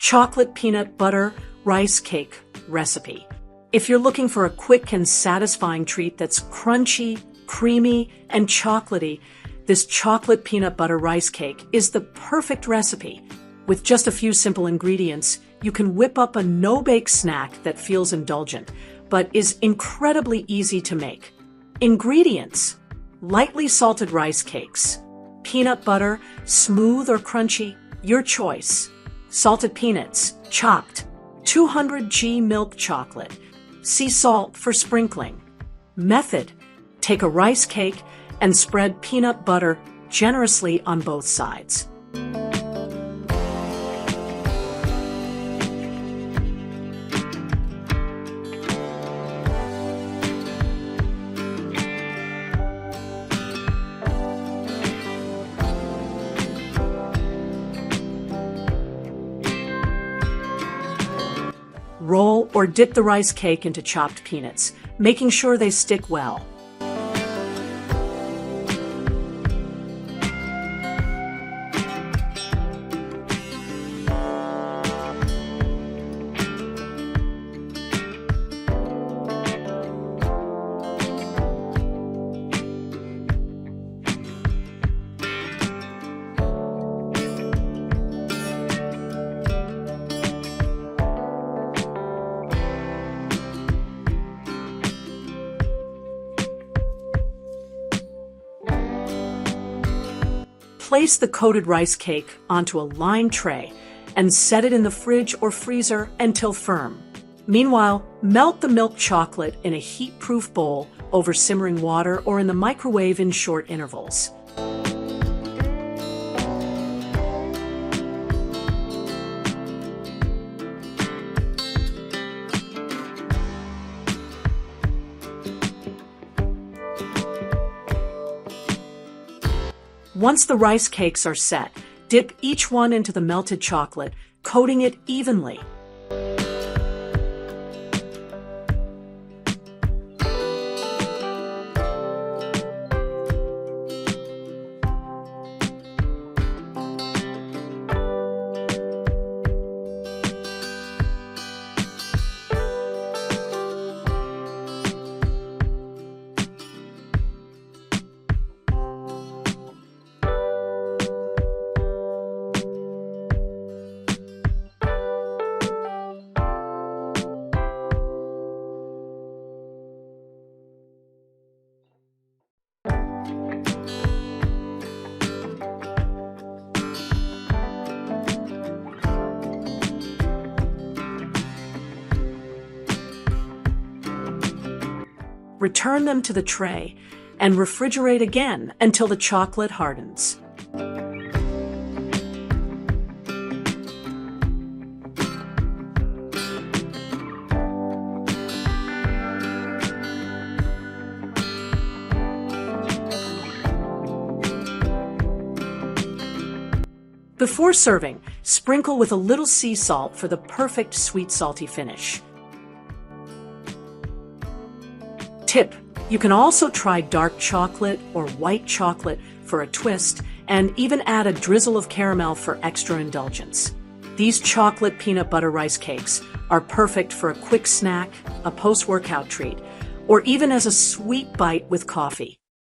chocolate peanut butter rice cake recipe. If you're looking for a quick and satisfying treat that's crunchy, creamy, and chocolatey, this chocolate peanut butter rice cake is the perfect recipe. With just a few simple ingredients, you can whip up a no-bake snack that feels indulgent, but is incredibly easy to make. Ingredients: lightly salted rice cakes, peanut butter, smooth or crunchy, your choice, salted peanuts, chopped, 200 g milk chocolate, sea salt for sprinkling. Method: take a rice cake and spread peanut butter generously on both sides. Roll or dip the rice cake into chopped peanuts, making sure they stick well. Place the coated rice cake onto a lined tray and set it in the fridge or freezer until firm. Meanwhile, melt the milk chocolate in a heat-proof bowl over simmering water or in the microwave in short intervals. Once the rice cakes are set, dip each one into the melted chocolate, coating it evenly. Return them to the tray and refrigerate again until the chocolate hardens. Before serving, sprinkle with a little sea salt for the perfect sweet salty finish. Tip: you can also try dark chocolate or white chocolate for a twist, and even add a drizzle of caramel for extra indulgence. These chocolate peanut butter rice cakes are perfect for a quick snack, a post-workout treat, or even as a sweet bite with coffee.